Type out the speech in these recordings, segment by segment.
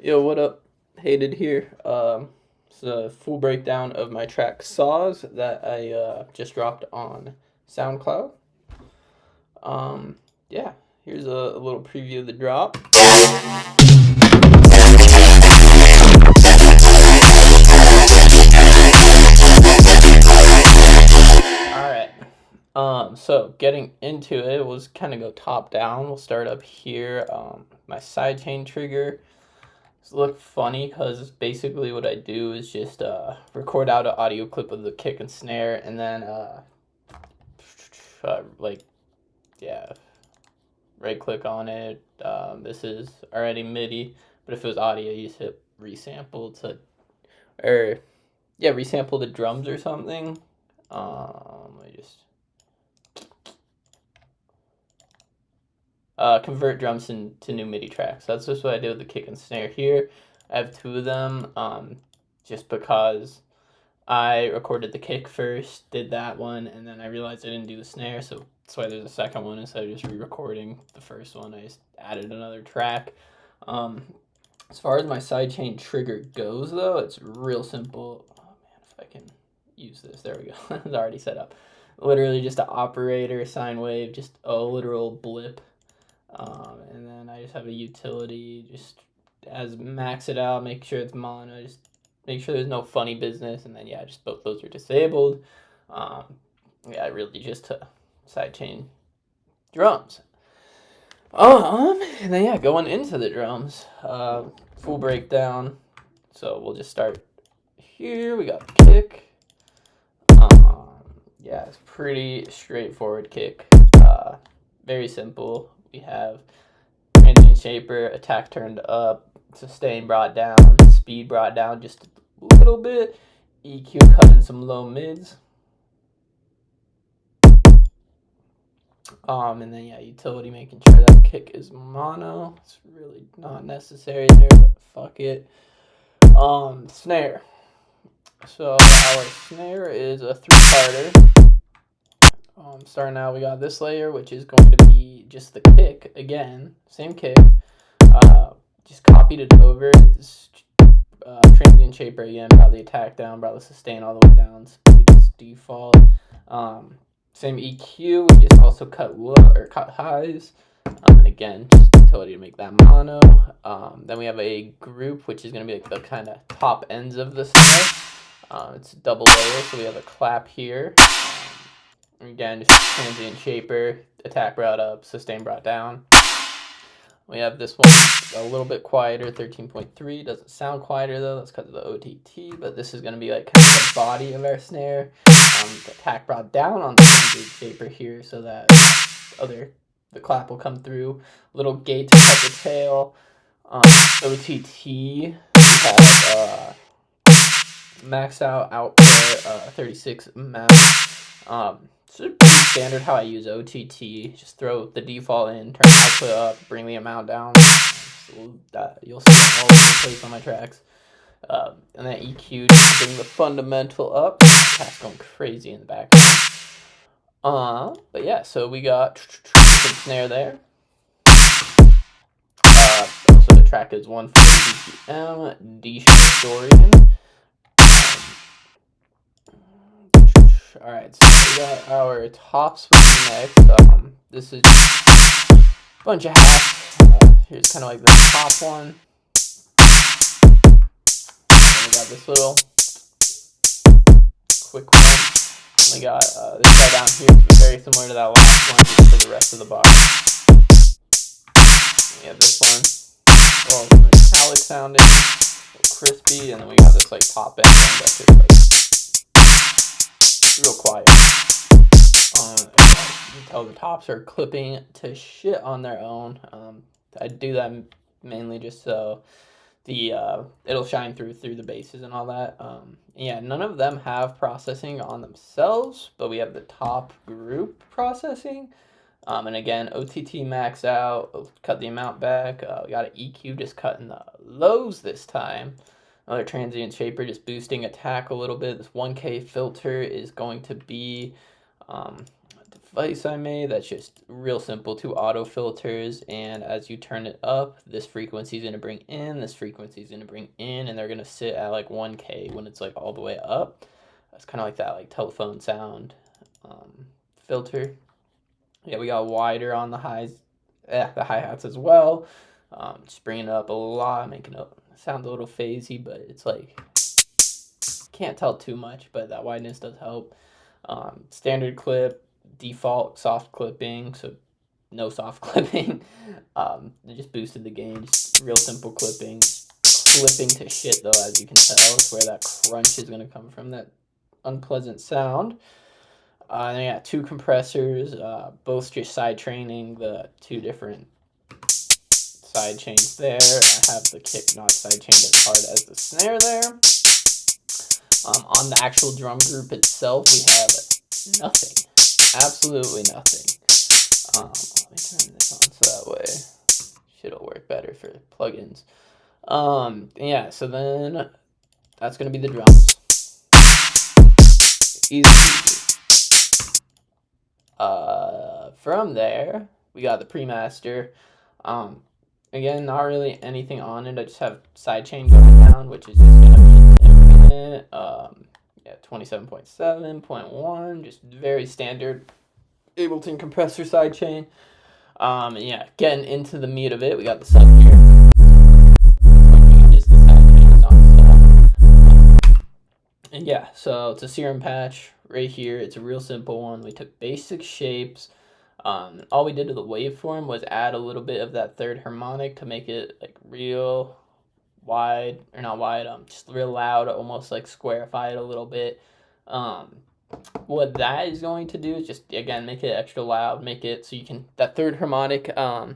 Yo, what up? Hated here. It's a full breakdown of my track Sawz that I just dropped on SoundCloud. Um, yeah, here's a little preview of the drop. Alright. So getting into it, we'll just kind of go top down. We'll start up here. My sidechain trigger. Look funny because basically what I do is just record out an audio clip of the kick and snare, and then like, yeah, right click on it. This is already MIDI, but if it was audio, you just hit resample to, or yeah, resample the drums or something. Let me just convert drums into new MIDI tracks. That's just what I did with the kick and snare here. I have two of them, just because I recorded the kick first, did that one, and then I realized I didn't do the snare, so that's why there's a second one. Instead of just re-recording the first one, I just added another track. As far as my sidechain trigger goes, though, it's real simple. Oh man, if I can use this, there we go. It's already set up. Literally just an operator, sine wave, just a literal blip. And then I just have a utility, just as max it out, make sure it's mono, just make sure there's no funny business, and then yeah, just both those are disabled. Yeah, really just sidechain drums. And then yeah, going into the drums, full breakdown. So we'll just start here. We got the kick. Yeah, it's pretty straightforward kick. Very simple. We have transient shaper, attack turned up, sustain brought down, speed brought down just a little bit, EQ cutting some low mids. And then yeah, utility making sure that kick is mono. It's really not necessary there, but fuck it. Snare. So our snare is a 3-parter. Starting out, we got this layer, which is going to be just the kick again, same kick. Just copied it over. Just, transient shaper again, brought the attack down, brought the sustain all the way down. Speed is default. Same EQ. We just also cut low or cut highs, and again, just utility to make that mono. Then we have a group, which is going to be like the kind of top ends of the snare. It's a double layer, so we have a clap here. Again, just transient shaper, attack brought up, sustain brought down. We have this one a little bit quieter, 13.3. Doesn't sound quieter though, that's because of the OTT, but this is going to be like kind of the body of our snare. The attack brought down on the transient shaper here so that the clap will come through. Little gate to cut the tail. OTT, we have max out output, 36 max. So pretty standard how I use OTT. Just throw the default in, turn the output up, bring the amount down. So you'll see it all over the place on my tracks. And then EQ, just bring the fundamental up. Cat's going crazy in the back. But yeah, so we got some snare there. Also the track is 140 BPM, D Dorian. Alright, so we got our top switch next. This is just a bunch of hats. Here's kind of like the top one. And then we got this little quick one. And we got this guy down here, which is very similar to that last one, just for the rest of the box. And we have this one, well, metallic sounding, a little crispy, and then we got this like top end one that's just like real quiet. You can tell the tops are clipping to shit on their own. I do that mainly just so it'll shine through the basses and all that. Yeah, none of them have processing on themselves, but we have the top group processing. And again, OTT max out, cut the amount back. We got an EQ just cutting the lows this time. Another transient shaper just boosting attack a little bit. This 1K filter is going to be device I made that's just real simple, 2 auto filters, and as you turn it up, this frequency is going to bring in, this frequency is going to bring in, and they're going to sit at like 1K when it's like all the way up. It's kind of like that like telephone sound filter. Yeah, we got wider on the highs, the hi-hats as well. Just bringing it up a lot, making it sound a little phasey, but it's like, can't tell too much, but that wideness does help. Standard clip, default soft clipping, so no soft clipping. It just boosted the gain, just real simple clipping. Clipping to shit though, as you can tell. It's where that crunch is going to come from, that unpleasant sound. And then yeah, 2 compressors, both just side training the 2 different side chains there. I have the kick not side chained as hard as the snare there. On the actual drum group itself, we have nothing. Absolutely nothing. Let me turn this on so that way shit'll work better for plugins. Yeah, so then that's gonna be the drums. Easy. From there, we got the pre-master. Again, not really anything on it. I just have sidechain going down, which is just gonna be infinite. Yeah, 27.7.1, just very standard Ableton compressor sidechain. Yeah, getting into the meat of it, we got the sub here. And yeah, so it's a serum patch right here. It's a real simple one. We took basic shapes. All we did to the waveform was add a little bit of that third harmonic to make it like real wide, or not wide, just real loud, almost like squarify it a little bit. What that is going to do is just, again, make it extra loud, make it so you can, that third harmonic, I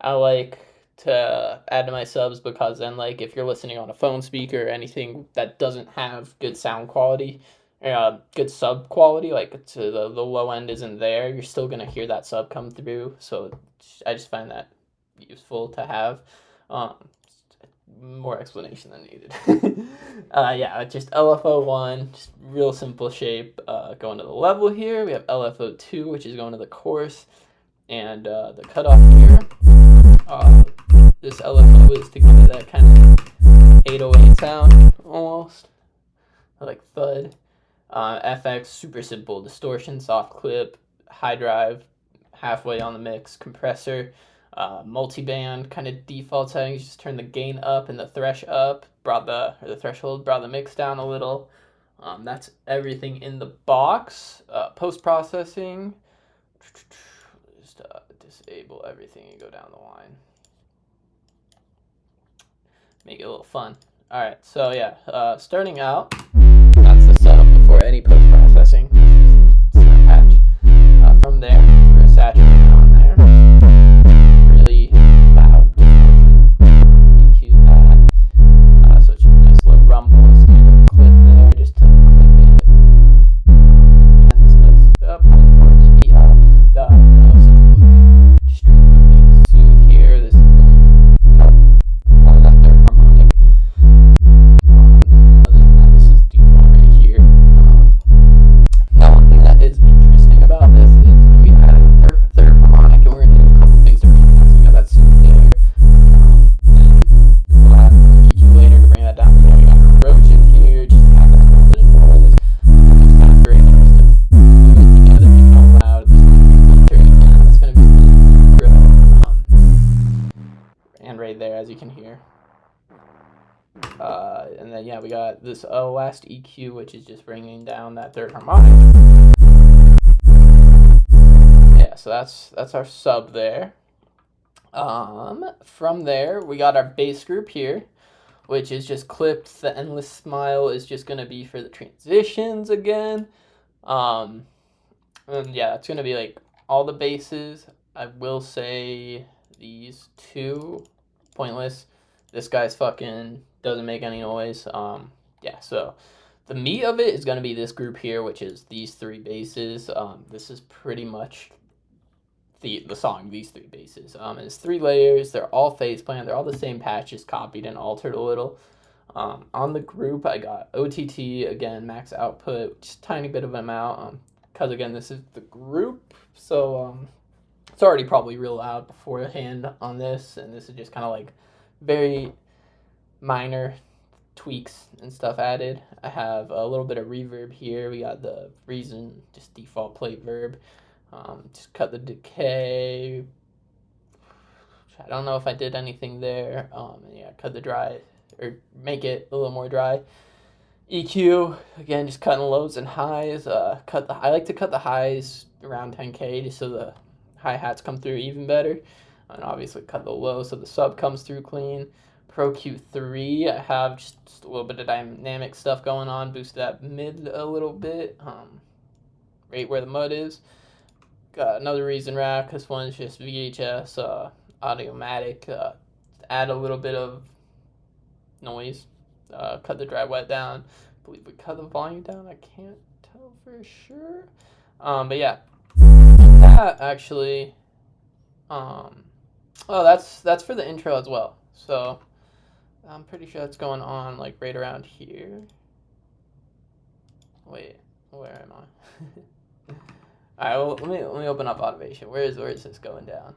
like to add to my subs, because then like if you're listening on a phone speaker or anything that doesn't have good sound quality, good sub quality, like to the low end isn't there, you're still gonna hear that sub come through. So I just find that useful to have. More explanation than needed. Yeah, just LFO1, just real simple shape. Going to the level here, we have LFO2, which is going to the chorus, and the cutoff here. This LFO is to give it that kind of 808 sound, almost like thud. FX, super simple, distortion, soft clip, high drive, halfway on the mix, compressor, multiband kind of default settings. Just turn the gain up and the thresh up, the threshold, brought the mix down a little. That's everything in the box. Post-processing, just disable everything and go down the line. Make it a little fun. Alright, so yeah, starting out, that's the setup before any post-processing. Patch. From there, we're going to saturate on there. Really loud distortion. EQ that. So it's just a nice little rumble, standard clip there, just to clip it. And this does up, for it to be up. Just straight clipping, soothe here. This is going to help that third harmonic. Other than that, this is default right here. Now, one thing that is interesting about this is we added a third harmonic, and we're going to do a couple things to bring it down. So we got that soothe there. And we'll have an EQ later to bring that down. So we got an approach in here, just to have that little bit of noise. It's kind of great just to move it together, make it all loud. It's going to be real. And right there, as you can hear. And then yeah, we got this last EQ, which is just bringing down that third harmonic. Yeah, so that's our sub there. From there, we got our bass group here, which is just clipped. The endless smile is just gonna be for the transitions again. And yeah, it's gonna be like all the basses. I will say these 2 pointless. This guy's fucking doesn't make any noise. Yeah, so the meat of it is going to be this group here, which is these 3 basses. This is pretty much the song, these 3 basses. It's 3 layers. They're all phase plan. They're all the same patch, just copied and altered a little. On the group, I got OTT, again, max output, just a tiny bit of amount. because again, this is the group, so it's already probably real loud beforehand on this, and this is just kind of like very minor tweaks and stuff added. I have a little bit of reverb here. We got the reason, just default plate verb. Just cut the decay. I don't know if I did anything there. Yeah, cut the dry, or make it a little more dry. EQ, again, just cutting lows and highs. I like to cut the highs around 10K just so the hi-hats come through even better. And obviously cut the lows so the sub comes through clean. Pro Q3, I have just a little bit of dynamic stuff going on. Boost that mid a little bit, right where the mud is. Got another reason rack. This one's just VHS, Audiomatic. Add a little bit of noise. Cut the dry wet down. I believe we cut the volume down. I can't tell for sure. But yeah, that actually. Oh, that's for the intro as well. So I'm pretty sure that's going on like right around here. Wait, where am I? All right, well, let me open up automation. Where is this going down?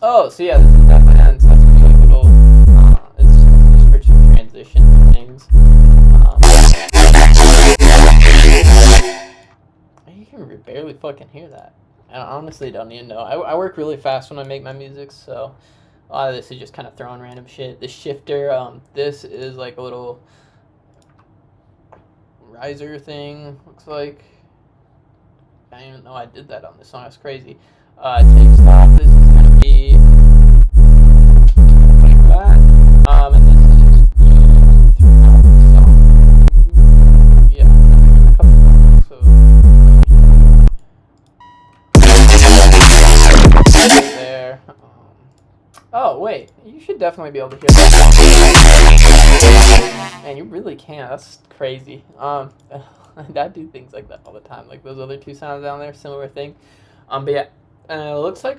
Oh, so yeah, this is definitely ends. That's a little. It's for some transition things. You can barely fucking hear that. I honestly don't even know. I work really fast when I make my music, so a lot of this is just kind of throwing random shit. The shifter, this is like a little riser thing, looks like. I didn't even know I did that on this song. That's crazy. Take stop. This is gonna be like that. And this is yeah, a couple of so there. Oh wait, you should definitely be able to hear that. Man, you really can. That's crazy. I do things like that all the time. Like those other two sounds down there, similar thing. But yeah, it looks like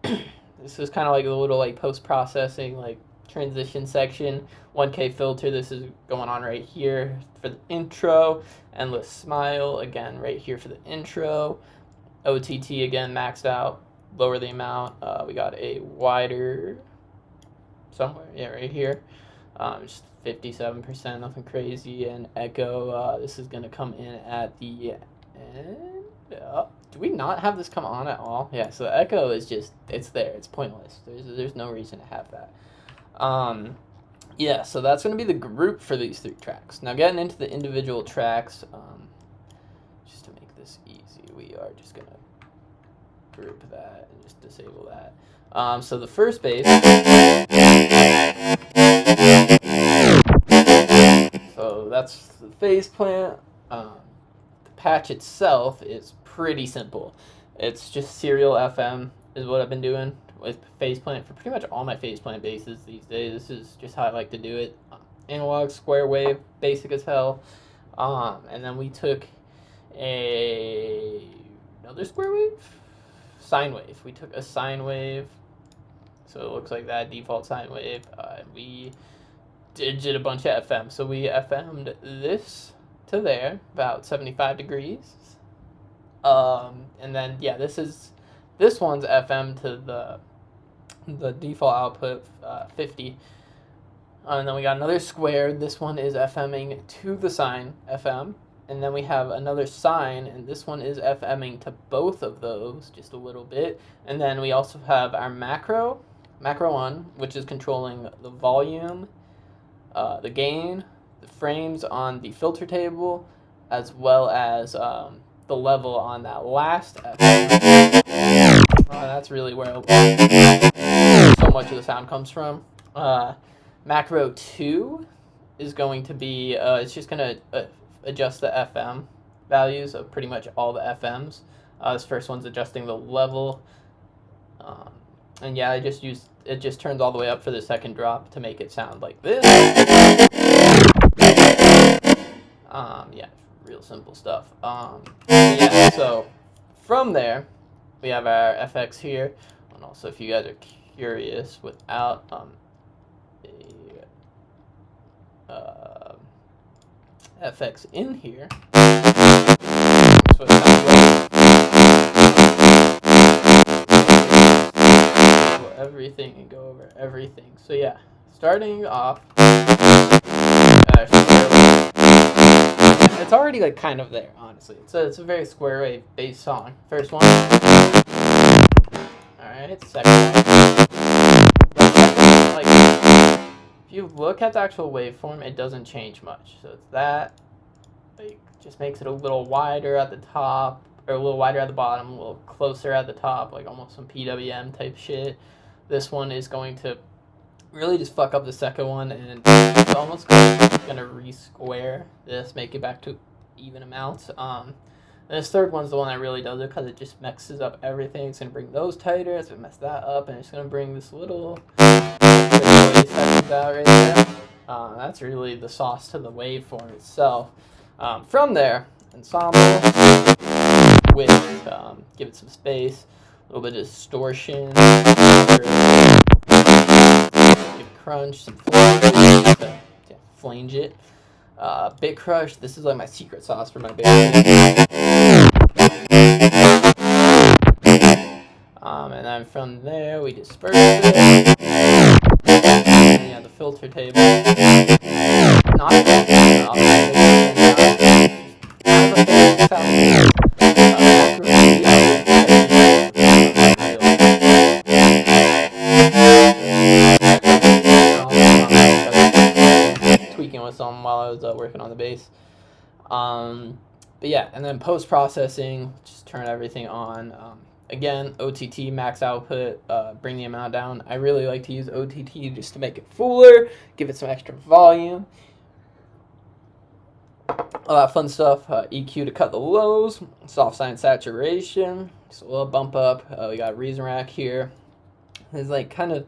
this is kind of like a little like post-processing like transition section. 1K filter. This is going on right here for the intro. Endless smile again right here for the intro. OTT again maxed out. Lower the amount. We got a wider somewhere. Yeah, right here. Just 57%, nothing crazy. And echo, this is going to come in at the end. Do we not have this come on at all? Yeah, so the echo is just, it's there. It's pointless. There's no reason to have that. Yeah, so that's going to be the group for these 3 tracks. Now getting into the individual tracks, just to make this easy, we are just going to group that and just disable that. So the first bass. So that's the phase plant. The patch itself is pretty simple. It's just serial FM is what I've been doing with phase plant for pretty much all my phase plant basses these days. This is just how I like to do it. Analog, square wave, basic as hell. And then we took another square wave? Sine wave. We took a sine wave. So it looks like that, default sine wave. We did a bunch of FM. So we FM'd this to there, about 75 degrees. And then, yeah, this one's FM to the default output, 50. And then we got another square. This one is FMing to the sine FM. And then we have another sine, and this one is FMing to both of those just a little bit. And then we also have our macro 1, which is controlling the volume, the gain, the frames on the filter table, as well as the level on that last FM. That's really where so much of the sound comes from. Macro 2 is going to be, it's just going to adjust the FM values of pretty much all the FMs. This first one's adjusting the level. And yeah, it just turns all the way up for the second drop to make it sound like this. Yeah, real simple stuff. Yeah, so from there, we have our FX here. And also, if you guys are curious, without FX in here. So it's everything and go over everything. So yeah, starting off, it's already like kind of there, honestly. It's a very square wave bass song. First one. Alright, second one. Like, if you look at the actual waveform, it doesn't change much. So it's that, like, just makes it a little wider at the top, or a little wider at the bottom, a little closer at the top, like almost some PWM type shit. This one is going to really just fuck up the second one, and it's almost gonna re-square this, make it back to even amounts. And this third one's the one that really does it, because it just mixes up everything. It's gonna bring those tighter, it's gonna mess that up, and it's gonna bring this little sections out right there. That's really the sauce to the waveform itself. From there, ensemble with give it some space, a little bit of distortion, give it crunch, some flange, flange it. Bit crush. This is like my secret sauce for my bass. And then from there we disperse it. And yeah, the filter table. Not tweaking with some while I was working on the bass. But yeah, and then post-processing, just turn everything on. Again, OTT, max output, bring the amount down. I really like to use OTT just to make it fuller, give it some extra volume. All that fun stuff. EQ to cut the lows, soft sine saturation, just a little bump up. We got Reason Rack here. It's like kind of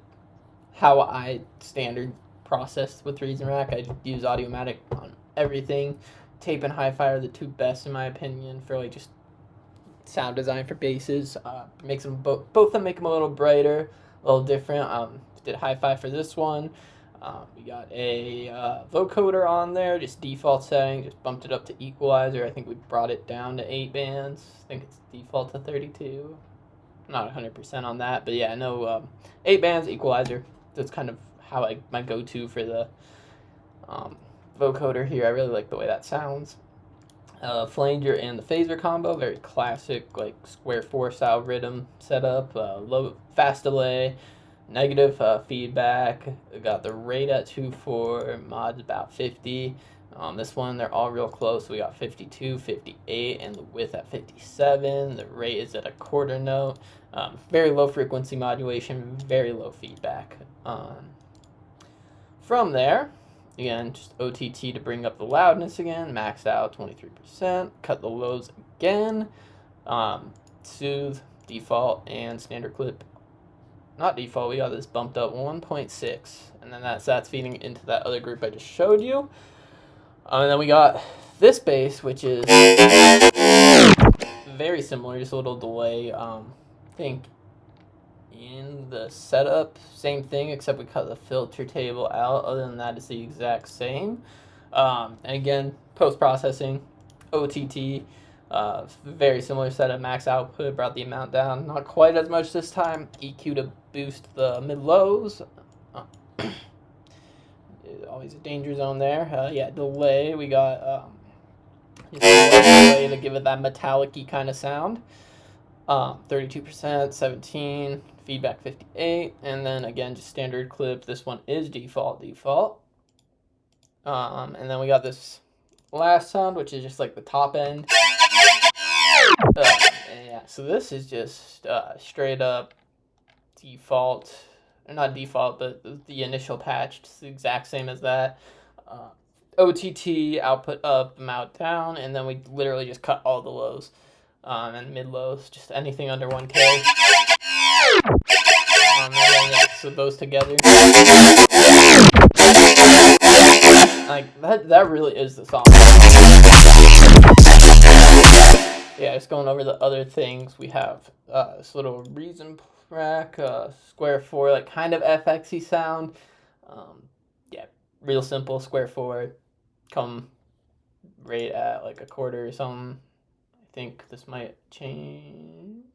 how I standard process with Reason Rack. I use Audiomatic on everything. Tape and Hi-Fi are the two best in my opinion for like just sound design for basses. Makes them both of them make them a little brighter, a little different. Did Hi-Fi for this one. We got a vocoder on there, just default setting, just bumped it up to equalizer. I think we brought it down to 8 bands. I think it's default to 32. I'm not 100% on that, but yeah, I know 8 bands, equalizer. That's kind of how my go-to for the vocoder here. I really like the way that sounds. Flanger and the phaser combo, very classic, like square 4 style rhythm setup. Low fast delay, negative feedback. We got the rate at 2.4, mods about 50. This one, they're all real close. We got 52, 58, and the width at 57. The rate is at a quarter note. Very low frequency modulation, very low feedback. From there, again, just OTT to bring up the loudness again, maxed out 23%, cut the lows again, soothe, default, and standard clip. Not default, we got this bumped up 1.6, and then that's feeding into that other group I just showed you. And then we got this bass, which is very similar, just a little delay. I think in the setup, same thing, except we cut the filter table out. Other than that, it's the exact same. And again, post-processing, OTT, very similar setup, max output, brought the amount down. Not quite as much this time. EQ to boost the mid-lows. Always a danger zone there. Yeah, delay, we got delay to give it that metallic-y kind of sound. 32%, 17, feedback 58, and then again just standard clip. This one is default. And then we got this last sound, which is just like the top end. Yeah, so this is just straight up default, or not default, but the initial patch. It's the exact same as that. OTT, output up, amount down, and then we literally just cut all the lows. And mid-lows, just anything under 1K. And then, yeah, so those together. Like, that really is the song. Yeah, just going over the other things. We have this little Reason Rack, square 4, like kind of FX-y sound. Yeah, real simple, square 4. Come rate at like a quarter or something. I think this might change.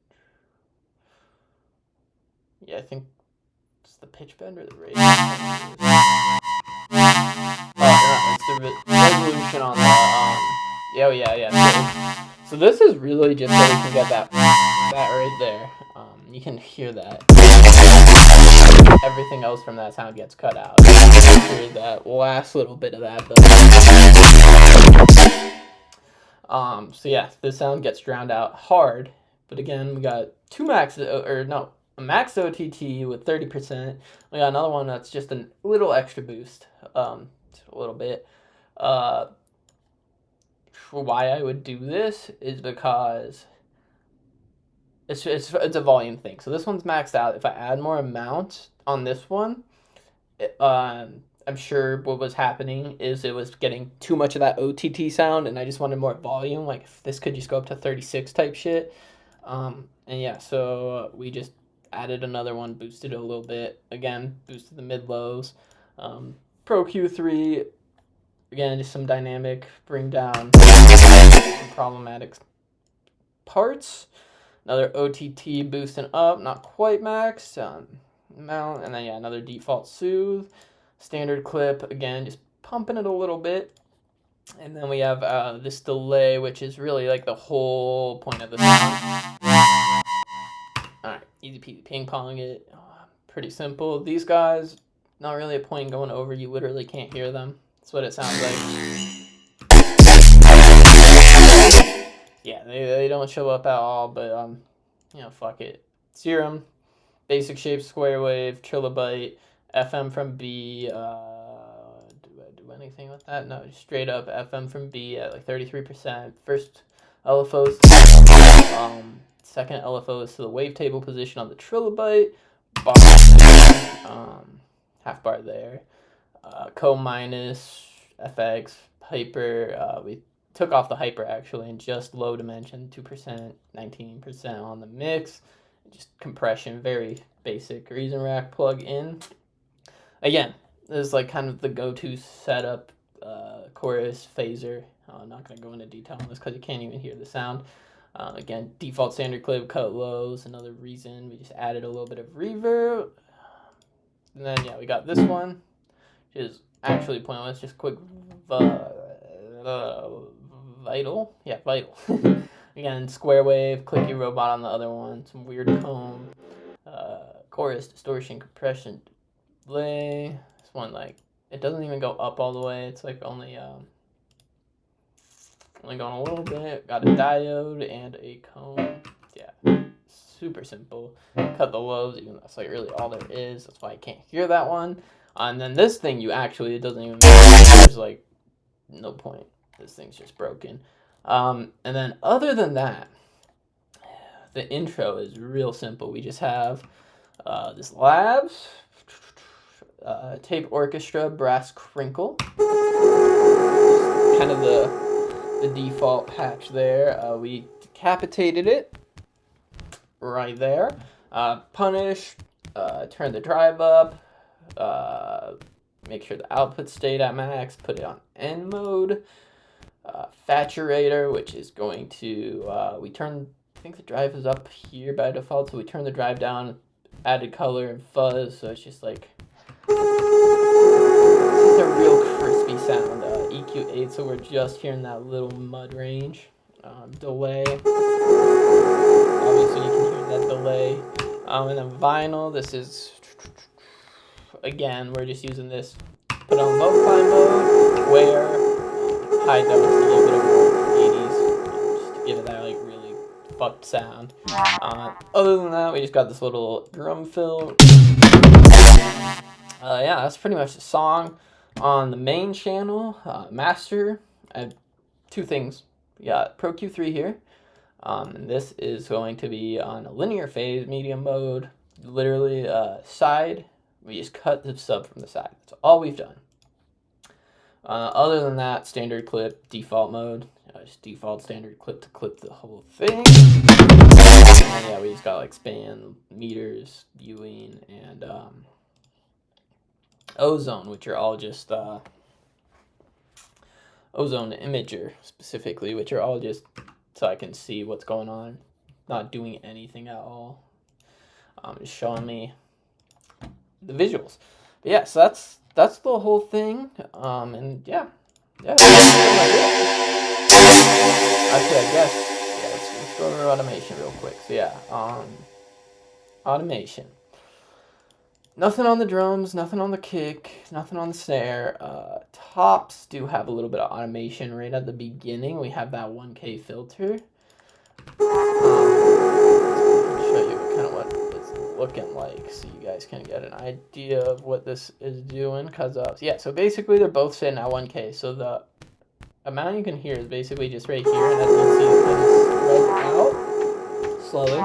Yeah, I think it's the pitch bend or the rate. Oh, no, it's the resolution on the yeah. So this is really just so we can get that right there. You can hear that. Everything else from that sound gets cut out. You hear that last little bit of that though. So yeah, this sound gets drowned out hard. But again, we got a max OTT with 30%. We got another one that's just a little extra boost, just a little bit. Why I would do this is because it's a volume thing. So this one's maxed out. If I add more amount on this one, I'm sure what was happening is it was getting too much of that OTT sound, and I just wanted more volume. Like if this could just go up to 36 type shit. And yeah, so we just added another one, boosted it a little bit. Again, boosted the mid lows. Pro Q3, again, just some dynamic, bring down some problematic parts. Another OTT boosting up, not quite max. Mount, and then yeah, another default soothe. Standard clip, again, just pumping it a little bit. And then we have this delay, which is really like the whole point of the sound. Alright, easy peasy ping pong it. Pretty simple. These guys, not really a point going over. You literally can't hear them. That's what it sounds like. Yeah, they don't show up at all, but you know, fuck it. Serum, basic shape, square wave, trilobite, FM from B. Do I do anything with that? No, just straight up FM from B at like 33%. First LFO, second LFO is to the wavetable position on the trilobite. Bar, half bar there. Co minus, FX, hyper. We took off the hyper actually and just low dimension, 2%, 19% on the mix. Just compression, very basic reason rack plug in. Again, this is like kind of the go-to setup, chorus, phaser. I'm not going to go into detail on this because you can't even hear the sound. Again, default standard clip, cut lows, another reason. We just added a little bit of reverb. And then, yeah, we got this one, which is actually pointless, just quick vital. Yeah, vital. Again, square wave, clicky robot on the other one, some weird comb, chorus, distortion, compression, delay. This one, like, it doesn't even go up all the way. It's like only going a little bit. Got a diode and a comb. Yeah, super simple. Cut the lows, even though that's like really all there is. That's why I can't hear that one. And then this thing, it doesn't even matter. There's like no point. This thing's just broken. And then other than that, the intro is real simple. We just have this Labs, tape orchestra, brass crinkle. Kind of the default patch there. We decapitated it right there. Punish, turn the drive up, make sure the output stayed at max, put it on N mode. Saturator, which is going to, I think the drive is up here by default, so we turn the drive down, added color and fuzz, so it's just like, this is a real crispy sound. EQ8, so we're just hearing that little mud range. Delay, obviously you can hear that delay. And then vinyl, this is, again, we're just using this, put on lo-fi mode, where high dose, a little bit of more 80s, just to give it that like really fucked sound. Other than that, we just got this little drum fill. Yeah, that's pretty much the song. On the main channel, master, I have two things. We got Pro Q3 here. And this is going to be on a linear phase, medium mode. Literally, side. We just cut the sub from the side. That's all we've done. Other than that, standard clip, default mode. Just default standard clip to clip the whole thing. And yeah, we just got like span, meters, viewing, and ozone, which are all just ozone imager specifically, which are all just so I can see what's going on, not doing anything at all. Just showing me the visuals. But yeah, so that's the whole thing. And yeah. Actually, I guess let's go over automation real quick. So yeah, automation. Nothing on the drums, nothing on the kick, nothing on the snare. Tops do have a little bit of automation right at the beginning. We have that 1K filter. Show you kind of what it's looking like so you guys can get an idea of what this is doing. Yeah, so basically they're both sitting at 1K. So the amount you can hear is basically just right here, and as you can see, it's kind of spread out slowly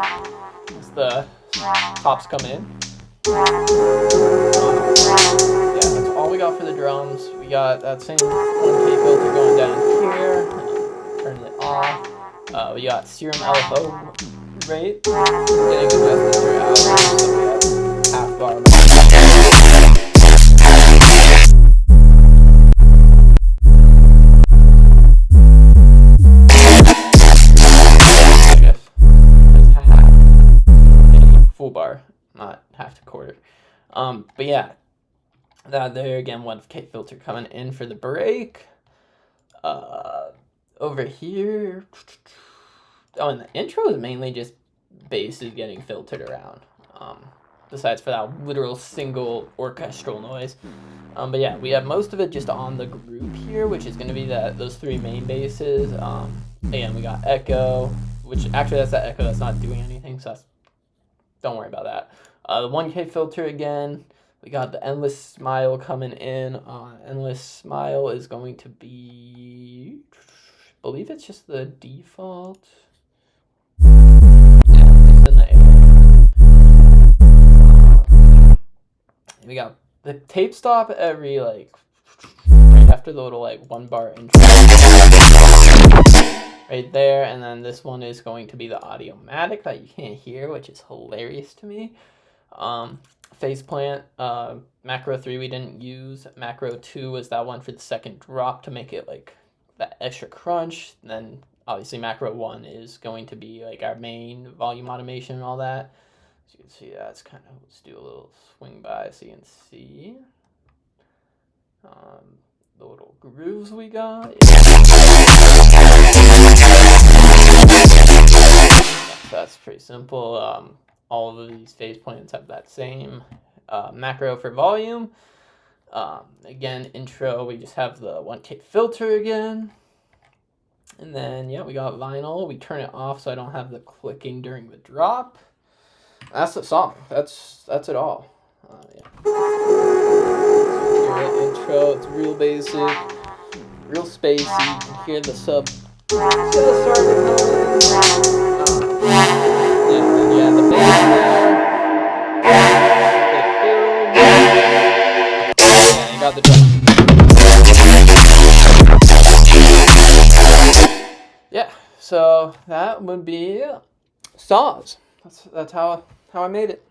as the tops come in. Yeah, that's all we got for the drums. We got that same 1K filter going down here, turning it off. We got serum LFO rate, getting adjusted throughout, so we have half bar. Full bar, not half to quarter. But yeah, that there again, 1K filter coming in for the break. Over here, and the intro is mainly just basses getting filtered around. Besides for that literal single orchestral noise. But yeah, we have most of it just on the group here, which is going to be those three main basses. Again, we got echo, which actually that's that echo that's not doing anything, so don't worry about that. The 1K filter again. We got the endless smile coming in. Endless smile is going to be, I believe it's just the default. Yeah, it's in the air. We got the tape stop every right after the little 1 bar intro. Right there, and then this one is going to be the Audiomatic that you can't hear, which is hilarious to me. Faceplant, macro 3 we didn't use. Macro 2 was that one for the second drop to make it that extra crunch. And then obviously macro 1 is going to be our main volume automation and all that. So you can see that's kind of, let's do a little swing by so you can see the little grooves we got. That's pretty simple. All of these phase plants have that same macro for volume. Again, intro, we just have the 1K filter again. And then, yeah, we got vinyl. We turn it off so I don't have the clicking during the drop. That's the song. That's it all. Yeah. So hear it, intro. It's real basic, real spacey. You can hear the sub. Just starting to come in. Yeah, the bass there. Yeah, you got the drum. Yeah, so that would be Sawz. That's how I made it.